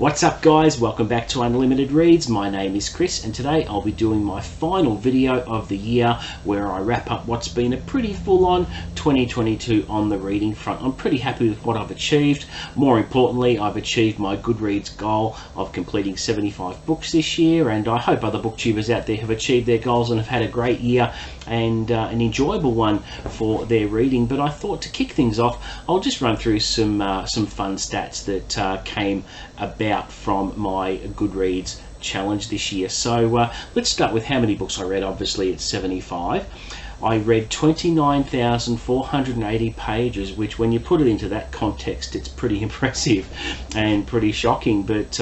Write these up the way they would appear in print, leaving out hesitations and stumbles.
What's up guys, welcome back to Unlimited Reads. My name is Chris and today I'll be doing my final video of the year where I wrap up what's been a pretty full-on 2022 on the reading front. I'm pretty happy with what I've achieved. More importantly, I've achieved my Goodreads goal of completing 75 books this year, and I hope other booktubers out there have achieved their goals and have had a great year and an enjoyable one for their reading. But I thought to kick things off, I'll just run through some fun stats that came about from my Goodreads challenge this year. So let's start with how many books I read. Obviously it's 75. I read 29,480 pages, which when you put it into that context, it's pretty impressive and pretty shocking. But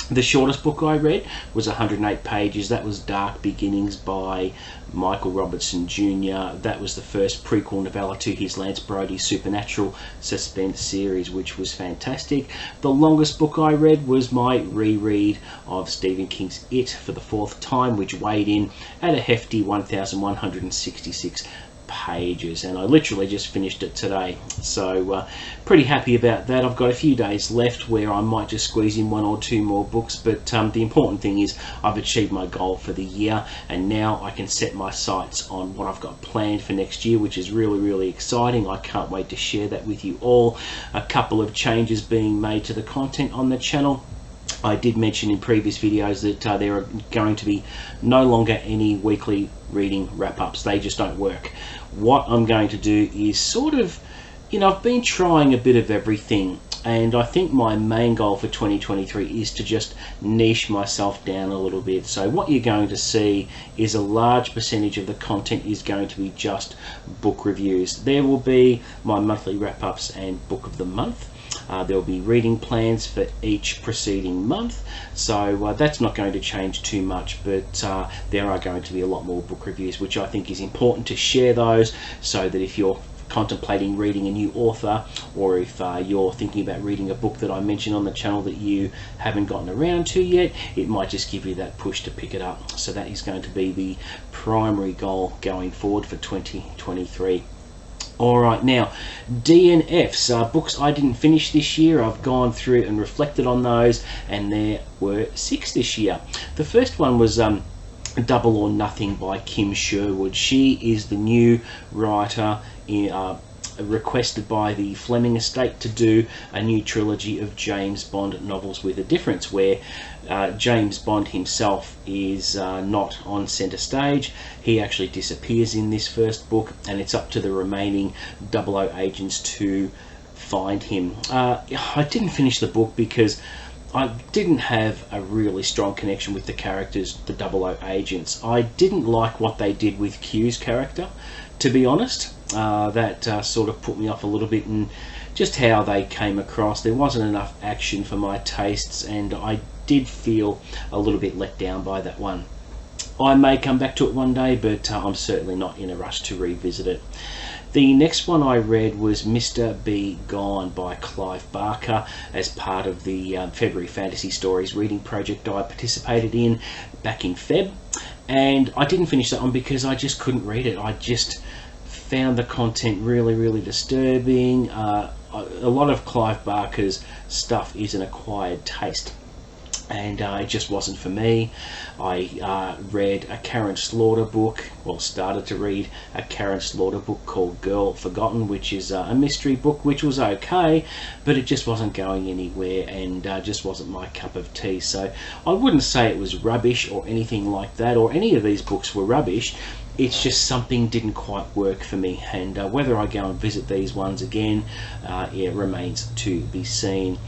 the shortest book I read was 108 pages. That was Dark Beginnings by Michael Robertson Jr. That was the first prequel novella to his Lance Brody supernatural suspense series, which was fantastic. The longest book I read was my reread of Stephen King's It for the fourth time, which weighed in at a hefty 1,166 pages, and I literally just finished it today, so pretty happy about that. I've got a few days left where I might just squeeze in one or two more books, but the important thing is I've achieved my goal for the year, and now I can set my sights on what I've got planned for next year, which is really exciting. I can't wait to share that with you all. A couple of changes being made to the content on the channel. I did mention in previous videos that there are going to be no longer any weekly reading wrap-ups. They just don't work. What I'm going to do is sort of, I've been trying a bit of everything, and I think my main goal for 2023 is to just niche myself down a little bit. So what you're going to see is a large percentage of the content is going to be just book reviews. There will be my monthly wrap-ups and book of the month. There will be reading plans for each preceding month, so that's not going to change too much, but there are going to be a lot more book reviews, which I think is important to share those, so that if you're contemplating reading a new author, or if you're thinking about reading a book that I mentioned on the channel that you haven't gotten around to yet, it might just give you that push to pick it up. So that is going to be the primary goal going forward for 2023. Alright, now DNFs, books I didn't finish this year. I've gone through and reflected on those, and there were 6 this year. The first one was Double or Nothing by Kim Sherwood. She is the new writer requested by the Fleming estate to do a new trilogy of James Bond novels with a difference, where James Bond himself is not on centre stage. He actually disappears in this first book, and it's up to the remaining 00 agents to find him. I didn't finish the book because I didn't have a really strong connection with the characters, the 00 agents. I didn't like what they did with Q's character, to be honest. That sort of put me off a little bit, and just how they came across. There wasn't enough action for my tastes, and I did feel a little bit let down by that one. I may come back to it one day, but I'm certainly not in a rush to revisit it. The next one I read was Mr. Be Gone by Clive Barker, as part of the February Fantasy Stories reading project I participated in back in Feb. And I didn't finish that one because I just couldn't read it. I just found the content really disturbing. A lot of Clive Barker's stuff is an acquired taste, and it just wasn't for me. I read a Karen Slaughter book, well, started to read a Karen Slaughter book called Girl Forgotten, which is a mystery book, which was okay, but it just wasn't going anywhere, and just wasn't my cup of tea. So I wouldn't say it was rubbish or anything like that, or any of these books were rubbish. It's just something didn't quite work for me, and whether I go and visit these ones again, it remains to be seen.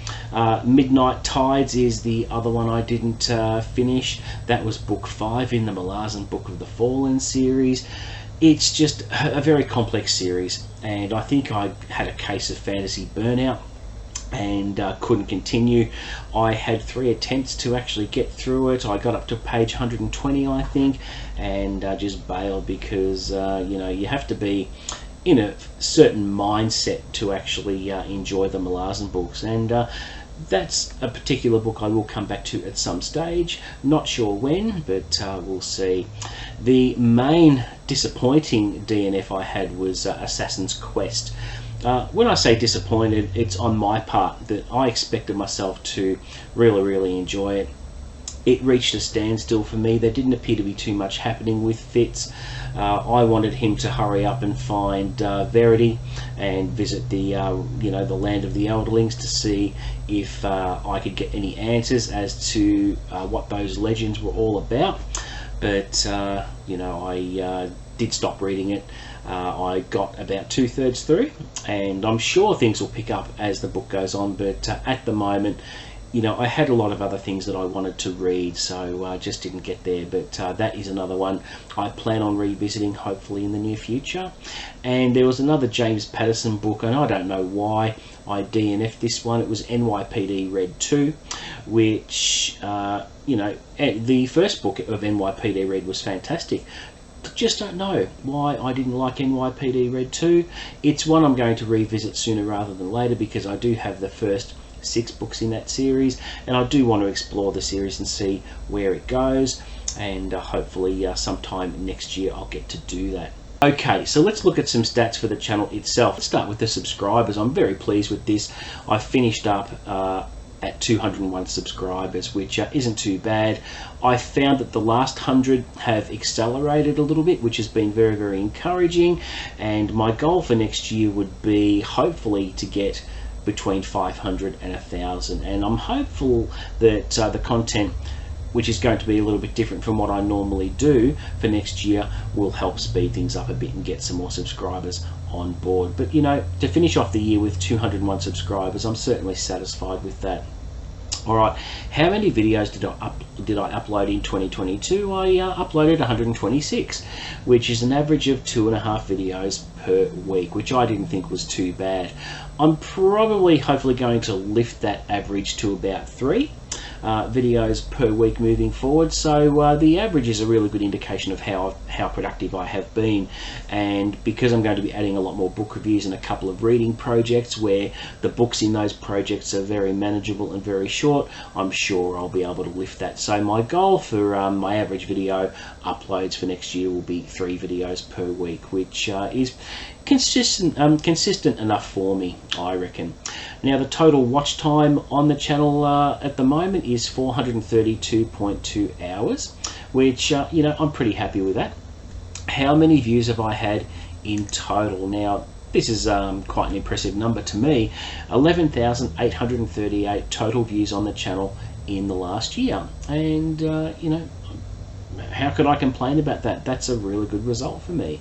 Midnight Tides is the other one I didn't finish. That was book 5 in the Malazan Book of the Fallen series. It's just a very complex series, and I think I had a case of fantasy burnout and couldn't continue. I had 3 attempts to actually get through it. I got up to page 120, I think, and just bailed because you have to be in a certain mindset to actually enjoy the Malazan books, and that's a particular book I will come back to at some stage. Not sure when, but we'll see. The main disappointing DNF I had was Assassin's Quest. When I say disappointed, it's on my part, that I expected myself to really enjoy it. It reached a standstill for me. There didn't appear to be too much happening with Fitz. I wanted him to hurry up and find Verity and visit the the land of the Elderlings to see if I could get any answers as to what those legends were all about. But I did stop reading it. I got about 2/3 through, and I'm sure things will pick up as the book goes on, but at the moment, I had a lot of other things that I wanted to read, so I just didn't get there. But that is another one I plan on revisiting, hopefully in the near future. And there was another James Patterson book, and I don't know why I DNF'd this one. It was NYPD Red 2, which, the first book of NYPD Red was fantastic. Just don't know why I didn't like NYPD Red 2. It's one I'm going to revisit sooner rather than later, because I do have the first 6 books in that series, and I do want to explore the series and see where it goes, and hopefully sometime next year I'll get to do that. Okay, so let's look at some stats for the channel itself. Let's start with the subscribers. I'm very pleased with this. I finished up at 201 subscribers, which isn't too bad. I found that the last 100 have accelerated a little bit, which has been very encouraging, and my goal for next year would be hopefully to get between 500 and 1,000, and I'm hopeful that the content, which is going to be a little bit different from what I normally do for next year, will help speed things up a bit and get some more subscribers on board. But to finish off the year with 201 subscribers, I'm certainly satisfied with that. Alright, how many videos did I upload in 2022? I uploaded 126, which is an average of 2.5 videos per week, which I didn't think was too bad. I'm hopefully going to lift that average to about 3 videos per week moving forward. So the average is a really good indication of how productive I have been, and because I'm going to be adding a lot more book reviews and a couple of reading projects where the books in those projects are very manageable and very short, I'm sure I'll be able to lift that. So my goal for my average video uploads for next year will be 3 videos per week, which is consistent enough for me, I reckon. Now, the total watch time on the channel at the moment is 432.2 hours, which I'm pretty happy with that. How many views have I had in total? Now, this is quite an impressive number to me. 11,838 total views on the channel in the last year, and how could I complain about that? That's a really good result for me.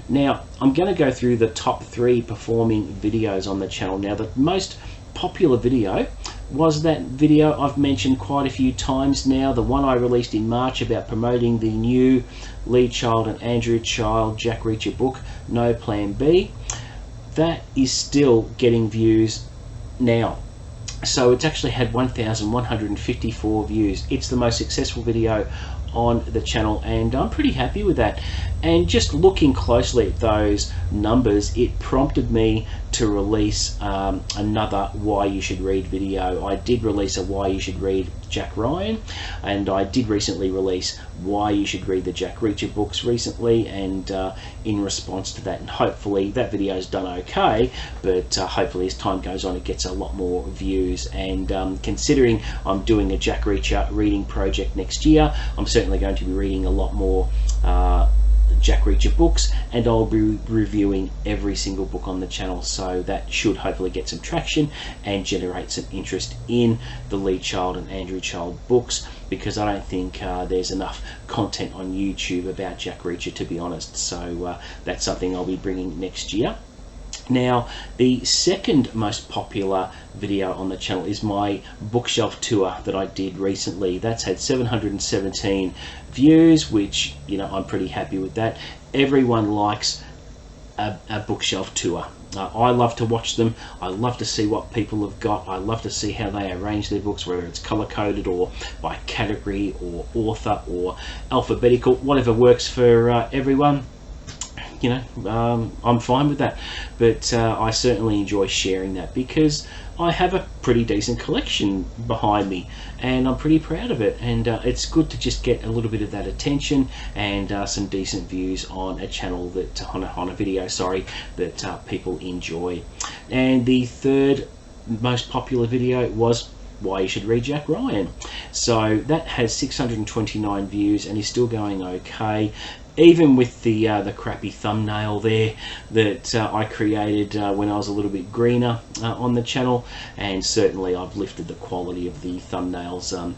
Now, I'm going to go through the top 3 performing videos on the channel. Now, the most popular video was that video I've mentioned quite a few times now, the one I released in March about promoting the new Lee Child and Andrew Child Jack Reacher book, No Plan B. That is still getting views now. So it's actually had 1,154 views. It's the most successful video on the channel, and I'm pretty happy with that. And just looking closely at those numbers, it prompted me to release another Why You Should Read video. I did release a Why You Should Read Jack Ryan, and I did recently release Why You Should Read the Jack Reacher books recently, and in response to that, and hopefully that video's done okay, but hopefully as time goes on it gets a lot more views. And considering I'm doing a Jack Reacher reading project next year, I'm certainly going to be reading a lot more Jack Reacher books, and I'll be reviewing every single book on the channel, so that should hopefully get some traction and generate some interest in the Lee Child and Andrew Child books, because I don't think there's enough content on YouTube about Jack Reacher, to be honest. So that's something I'll be bringing next year. Now, the second most popular video on the channel is my bookshelf tour that I did recently. That's had 717 views, which, I'm pretty happy with that. Everyone likes a bookshelf tour. I love to watch them. I love to see what people have got. I love to see how they arrange their books, whether it's color-coded or by category or author or alphabetical, whatever works for everyone. you know, I'm fine with that. But I certainly enjoy sharing that because I have a pretty decent collection behind me and I'm pretty proud of it, and it's good to just get a little bit of that attention and some decent views on a channel that on a video, sorry, that people enjoy. And the third most popular video was why you should read Jack Ryan. So that has 629 views and is still going okay, even with the crappy thumbnail there that I created when I was a little bit greener on the channel. And certainly I've lifted the quality of the thumbnails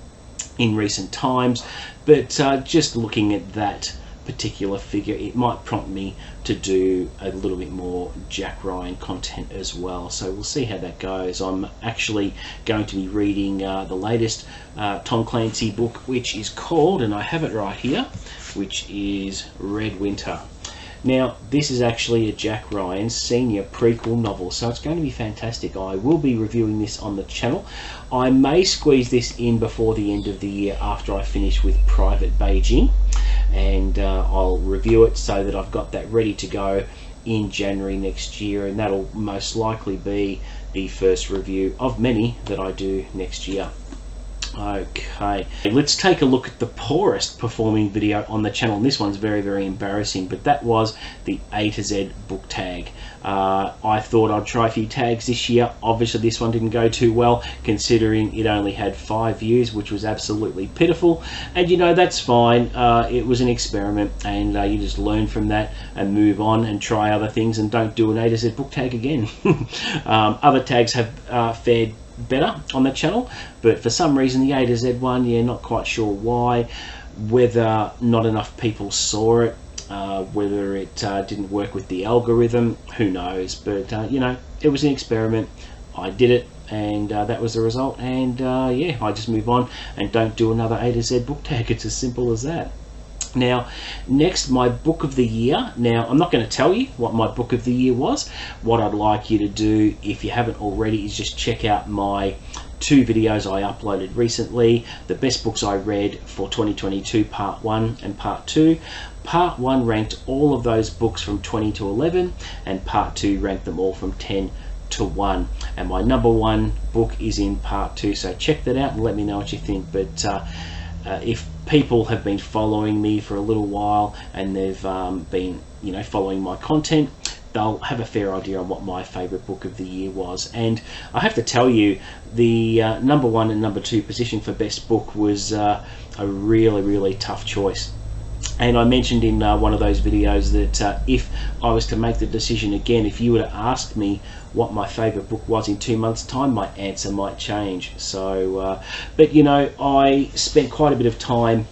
in recent times, but just looking at that particular figure, it might prompt me to do a little bit more Jack Ryan content as well. So we'll see how that goes. I'm actually going to be reading the latest Tom Clancy book, which is called, and I have it right here, which is Red Winter. Now, this is actually a Jack Ryan senior prequel novel, so it's going to be fantastic. I will be reviewing this on the channel. I may squeeze this in before the end of the year after I finish with Private Beijing, and I'll review it so that I've got that ready to go in January next year, and that'll most likely be the first review of many that I do next year. Okay, let's take a look at the poorest performing video on the channel. And this one's very, very embarrassing, but that was the A to Z book tag. I thought I'd try a few tags this year. Obviously this one didn't go too well, considering it only had 5 views, which was absolutely pitiful. And you know, that's fine. It was an experiment, and you just learn from that and move on and try other things, and don't do an A to Z book tag again. Other tags have fared better on the channel, but for some reason the A to Z one, yeah, not quite sure why, whether not enough people saw it, whether it didn't work with the algorithm, who knows. But you know, it was an experiment. I did it, and that was the result. And yeah, I just move on and don't do another A to Z book tag. It's as simple as that. Now, next, my book of the year. Now, I'm not going to tell you what my book of the year was. What I'd like you to do, if you haven't already, is just check out my 2 videos I uploaded recently. The best books I read for 2022, part 1 and part 2. Part 1 ranked all of those books from 20 to 11, and part 2 ranked them all from 10 to 1. And my number 1 book is in part 2, so check that out and let me know what you think. But if people have been following me for a little while and they've been, you know, following my content, they'll have a fair idea on what my favorite book of the year was. And I have to tell you, the number 1 and number 2 position for best book was a really tough choice. And I mentioned in one of those videos that if I was to make the decision again, if you were to ask me what my favorite book was in 2 months' time, my answer might change. So but you know, I spent quite a bit of time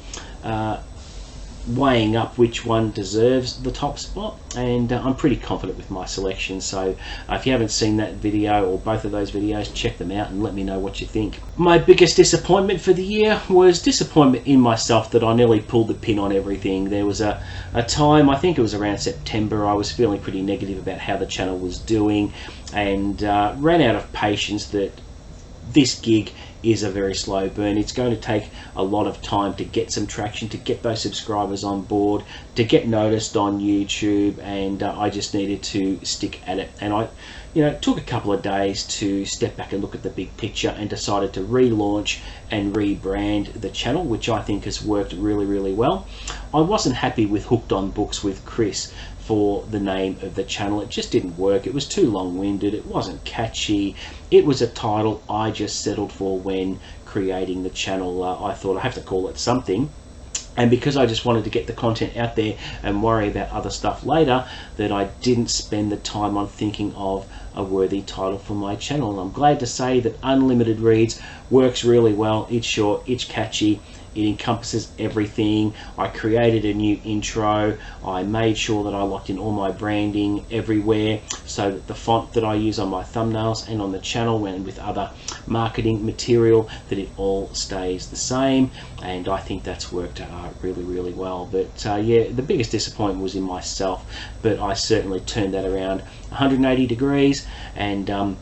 weighing up which one deserves the top spot, and I'm pretty confident with my selection. So if you haven't seen that video or both of those videos, check them out and let me know what you think. My biggest disappointment for the year was disappointment in myself that I nearly pulled the pin on everything. There was a time, I think it was around September, I was feeling pretty negative about how the channel was doing, and ran out of patience that this gig is a very slow burn. It's going to take a lot of time to get some traction, to get those subscribers on board, to get noticed on YouTube, and I just needed to stick at it. And I, you know, took a couple of days to step back and look at the big picture, and decided to relaunch and rebrand the channel, which I think has worked really well. I wasn't happy with Hooked on Books with Chris for the name of the channel. It just didn't work. It was too long-winded. It wasn't catchy. It was a title I just settled for when creating the channel. I thought I have to call it something. And because I just wanted to get the content out there and worry about other stuff later, that I didn't spend the time on thinking of a worthy title for my channel. And I'm glad to say that Unlimited Reads works really well. It's short, it's catchy, it encompasses everything. I created a new intro. I made sure that I locked in all my branding everywhere, so that the font that I use on my thumbnails and on the channel and with other marketing material, that it all stays the same. And I think that's worked really well. But yeah, the biggest disappointment was in myself, but I certainly turned that around 180 degrees. And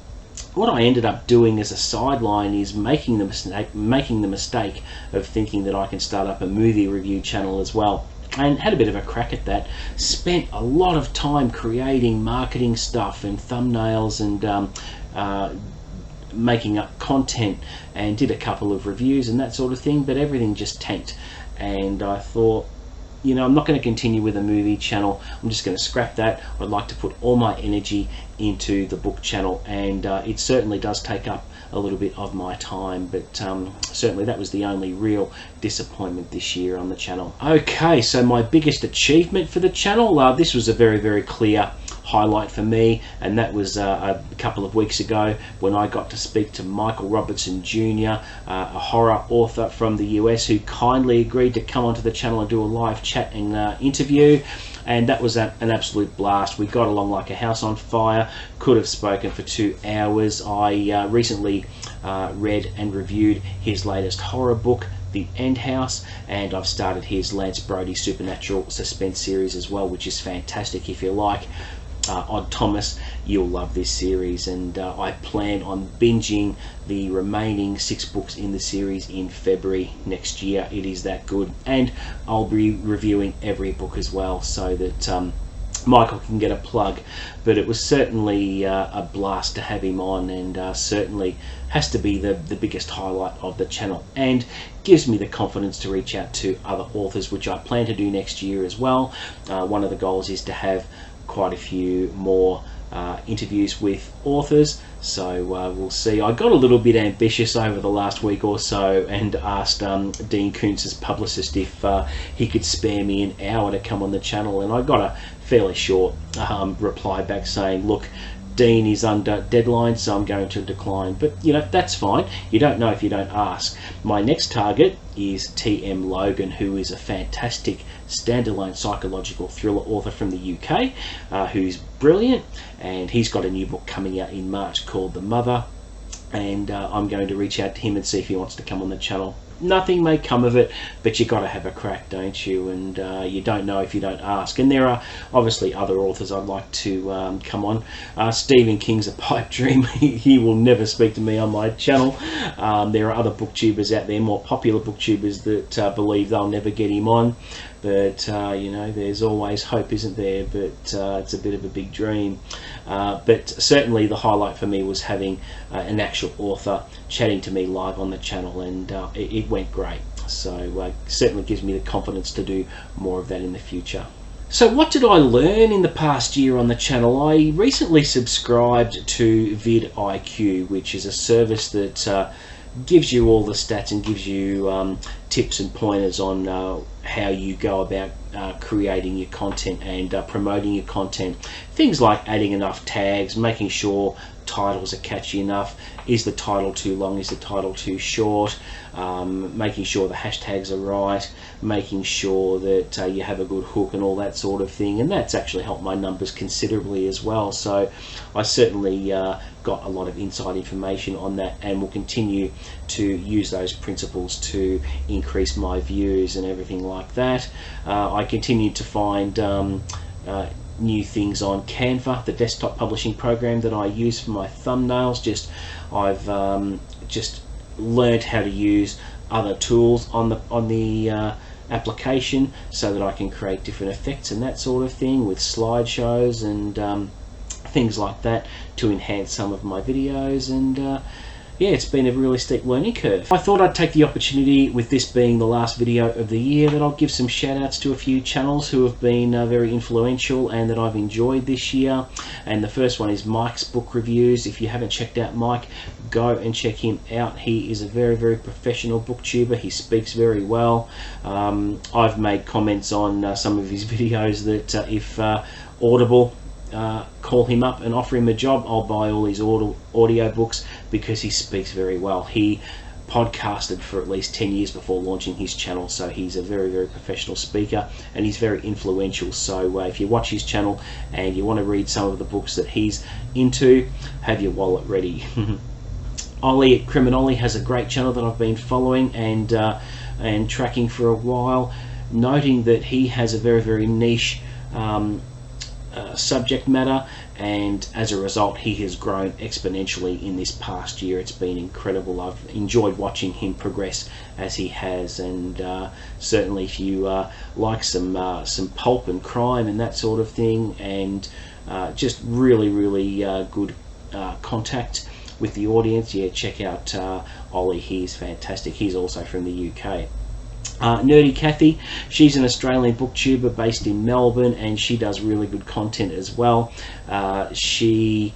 what I ended up doing as a sideline is making the mistake of thinking that I can start up a movie review channel as well. and had a bit of a crack at that. Spent a lot of time creating marketing stuff and thumbnails and making up content, and did a couple of reviews and that sort of thing, but everything just tanked. And I thought, you know, I'm not going to continue with a movie channel. I'm just going to scrap that. I'd like to put all my energy into the book channel, and it certainly does take up a little bit of my time, but certainly that was the only real disappointment this year on the channel. Okay, so my biggest achievement for the channel, this was a very, very clear highlight for me, and that was a couple of weeks ago when I got to speak to Michael Robertson Jr., a horror author from the US, who kindly agreed to come onto the channel and do a live chat and interview. And that was an absolute blast. We got along like a house on fire. Could have spoken for 2 hours. I recently read and reviewed his latest horror book, The End House, and I've started his Lance Brody Supernatural Suspense series as well, which is fantastic. If you like Odd Thomas, you'll love this series, and I plan on binging the remaining 6 books in the series in February next year. It is that good, and I'll be reviewing every book as well, so that Michael can get a plug. But it was certainly a blast to have him on, and certainly has to be the biggest highlight of the channel, and gives me the confidence to reach out to other authors, which I plan to do next year as well. One of the goals is to have quite a few more interviews with authors, so we'll see. I got a little bit ambitious over the last week or so and asked Dean Koontz's publicist if he could spare me an hour to come on the channel, and I got a fairly short reply back saying, look, Dean is under deadline, so I'm going to decline. But you know, that's fine. You don't know if you don't ask. My next target is T.M. Logan, who is a fantastic standalone psychological thriller author from the UK, who's brilliant, and he's got a new book coming out in March called The Mother, and I'm going to reach out to him and see if he wants to come on the channel. Nothing may come of it, but you got to have a crack, don't you? And you don't know if you don't ask. And there are obviously other authors I'd like to come on. Stephen King's a pipe dream. He will never speak to me on my channel. There are other booktubers out there, more popular booktubers, that believe they'll never get him on. But you know, there's always hope, isn't there? But it's a bit of a big dream. But certainly the highlight for me was having an actual author chatting to me live on the channel, and it went great. So certainly gives me the confidence to do more of that in the future. So what did I learn in the past year on the channel? I recently subscribed to vidIQ, which is a service that gives you all the stats and gives you tips and pointers on how you go about creating your content and promoting your content. Things like adding enough tags, making sure titles are catchy enough, is the title too long, is the title too short, making sure the hashtags are right, making sure that you have a good hook and all that sort of thing. And that's actually helped my numbers considerably as well. So I certainly got a lot of inside information on that, and will continue to use those principles to increase my views and everything like that. I continue to find new things on Canva, the desktop publishing program that I use for my thumbnails. I've just learned how to use other tools on the application, so that I can create different effects and that sort of thing with slideshows and things like that to enhance some of my videos. And yeah, it's been a really steep learning curve. I thought I'd take the opportunity, with this being the last video of the year, that I'll give some shout outs to a few channels who have been very influential and that I've enjoyed this year. And the first one is Mike's Book Reviews. If you haven't checked out Mike, go and check him out. He is a very, very professional booktuber. He speaks very well. I've made comments on some of his videos that if Audible call him up and offer him a job, I'll buy all his audio books, because he speaks very well. He podcasted for at least 10 years before launching his channel, so he's a very, very professional speaker, and he's very influential. So if you watch his channel and you want to read some of the books that he's into, have your wallet ready. Ollie at Criminoli has a great channel that I've been following and tracking for a while, noting that he has a very, very niche subject matter, and as a result he has grown exponentially in this past year. It's been incredible. I've enjoyed watching him progress as he has, and certainly if you like some pulp and crime and that sort of thing, and just really good contact with the audience, yeah, check out Ollie. He's fantastic. He's also from the UK. Nerdy Kathy, she's an Australian booktuber based in Melbourne, and she does really good content as well. She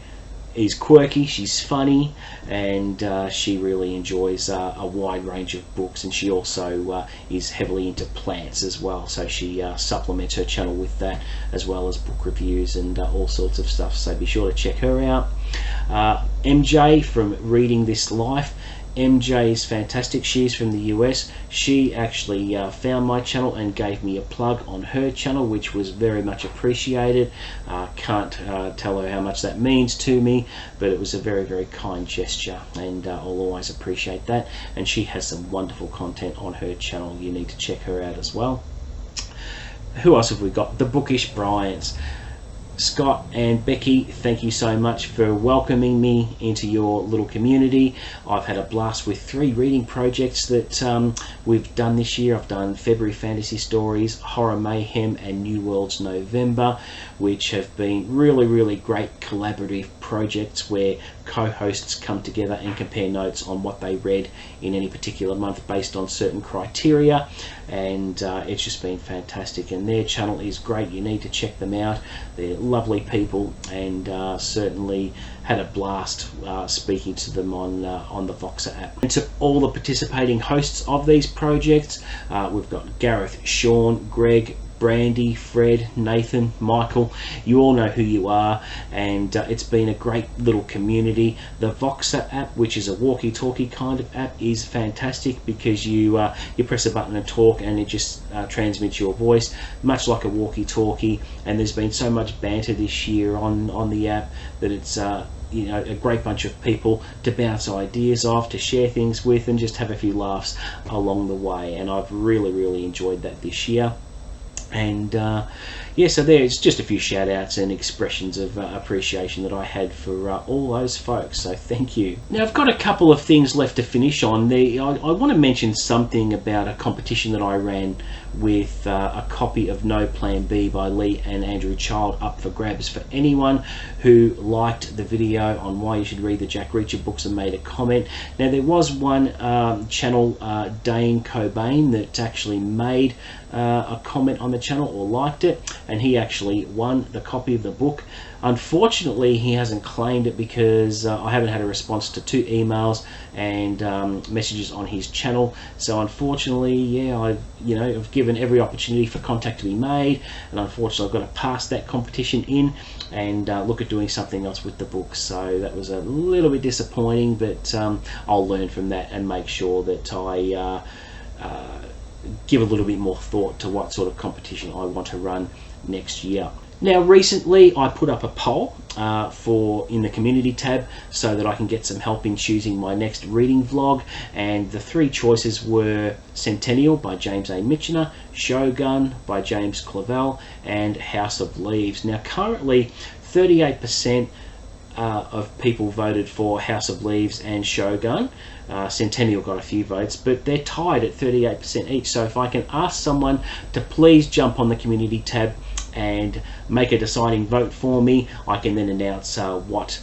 is quirky, she's funny, and she really enjoys a wide range of books, and she also is heavily into plants as well, so she supplements her channel with that, as well as book reviews and all sorts of stuff, so be sure to check her out. MJ from Reading This Life. MJ is fantastic. She's from the US. She actually found my channel and gave me a plug on her channel, which was very much appreciated. Can't tell her how much that means to me, but it was a very kind gesture, and I'll always appreciate that. And she has some wonderful content on her channel. You need to check her out as well. Who else have we got? The Bookish Bryants. Scott and Becky, thank you so much for welcoming me into your little community. I've had a blast with 3 reading projects that we've done this year. I've done February Fantasy Stories, Horror Mayhem, and New Worlds November, which have been really great collaborative projects where co-hosts come together and compare notes on what they read in any particular month based on certain criteria, and it's just been fantastic. And their channel is great. You need to check them out. They're lovely people, and certainly had a blast speaking to them on the Voxer app. And to all the participating hosts of these projects, we've got Gareth, Sean, Greg, Brandy, Fred, Nathan, Michael. You all know who you are, and it's been a great little community. The Voxer app, which is a walkie-talkie kind of app, is fantastic because you press a button and talk, and it just transmits your voice, much like a walkie-talkie. And there's been so much banter this year on the app that it's you know, a great bunch of people to bounce ideas off, to share things with, and just have a few laughs along the way. And I've really enjoyed that this year. And yeah, so there's just a few shout outs and expressions of appreciation that I had for all those folks, so thank you. Now I've got a couple of things left to finish on. I want to mention something about a competition that I ran with a copy of No Plan B by Lee and Andrew Child up for grabs for anyone who liked the video on why you should read the Jack Reacher books and made a comment. Now there was one channel, Dane Cobain, that actually made a comment on the channel or liked it, and he actually won the copy of the book. Unfortunately, he hasn't claimed it because I haven't had a response to 2 emails and messages on his channel. So unfortunately, yeah, I've given every opportunity for contact to be made, and unfortunately I've got to pass that competition in and look at doing something else with the book. So that was a little bit disappointing, but I'll learn from that and make sure that I give a little bit more thought to what sort of competition I want to run next year. Now recently I put up a poll in the community tab so that I can get some help in choosing my next reading vlog, and the 3 choices were Centennial by James A. Michener, Shogun by James Clavell, and House of Leaves. Now currently 38% of people voted for House of Leaves and Shogun. Centennial got a few votes, but they're tied at 38% each. So if I can ask someone to please jump on the community tab and make a deciding vote for me, I can then announce what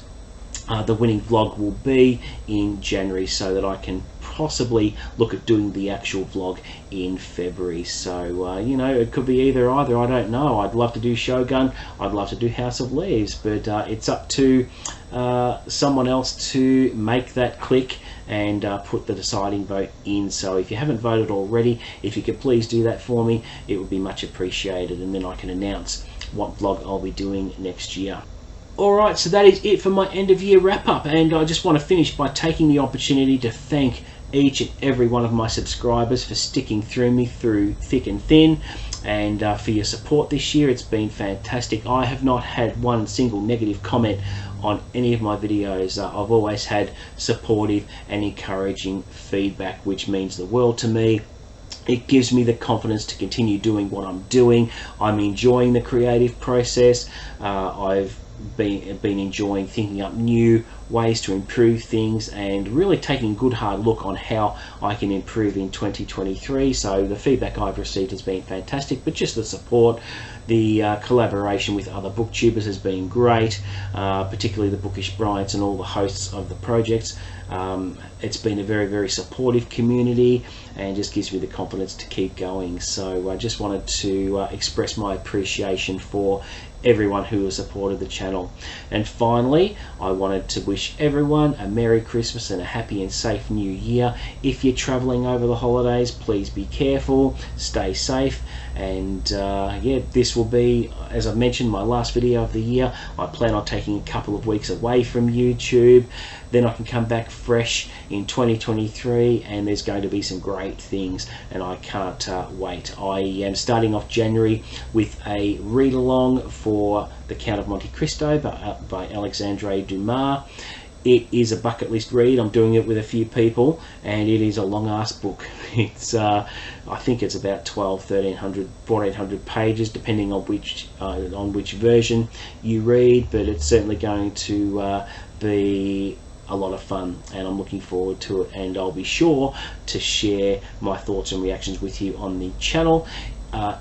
the winning vlog will be in January, so that I can possibly look at doing the actual vlog in February. So you know, it could be either I don't know. I'd love to do Shogun, I'd love to do House of Leaves, but it's up to someone else to make that click and put the deciding vote in. So if you haven't voted already, if you could please do that for me, it would be much appreciated, and then I can announce what vlog I'll be doing next year. Alright, so that is it for my end of year wrap up, and I just want to finish by taking the opportunity to thank each and every one of my subscribers for sticking through me through thick and thin, and for your support this year. It's been fantastic. I have not had one single negative comment on any of my videos. I've always had supportive and encouraging feedback, which means the world to me. It gives me the confidence to continue doing what I'm doing. I'm enjoying the creative process. I've been enjoying thinking up new ways to improve things and really taking a good hard look on how I can improve in 2023. So the feedback I've received has been fantastic, but just the support, the collaboration with other booktubers has been great, particularly the Bookish Bryants and all the hosts of the projects. It's been a very, very supportive community and just gives me the confidence to keep going. So I just wanted to express my appreciation for everyone who has supported the channel. And finally, I wanted to wish everyone a Merry Christmas and a happy and safe New Year. If you're traveling over the holidays, please be careful, stay safe, and yeah, this will be, as I've mentioned, my last video of the year. I plan on taking a couple of weeks away from YouTube, then I can come back fresh in 2023, and there's going to be some great things, and I can't wait. I am starting off January with a read-along for The Count of Monte Cristo by Alexandre Dumas. It is a bucket list read. I'm doing it with a few people, and it is a long ass book. It's I think it's about 1300, 1400 pages, depending on which version you read, but it's certainly going to be a lot of fun, and I'm looking forward to it, and I'll be sure to share my thoughts and reactions with you on the channel.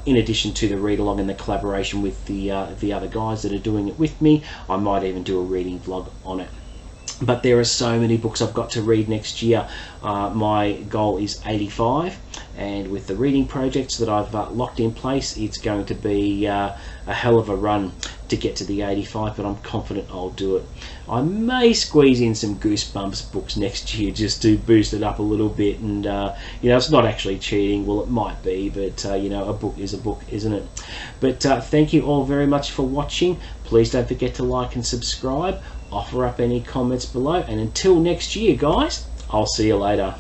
In addition to the read along and the collaboration with the other guys that are doing it with me, I might even do a reading vlog on it. But there are so many books I've got to read next year. My goal is 85, and with the reading projects that I've locked in place, it's going to be a hell of a run to get to the 85, but I'm confident I'll do it. I may squeeze in some Goosebumps books next year just to boost it up a little bit, and you know, it's not actually cheating. Well, it might be, but you know, a book is a book, isn't it? But thank you all very much for watching. Please don't forget to like and subscribe. Offer up any comments below, and until next year, guys, I'll see you later.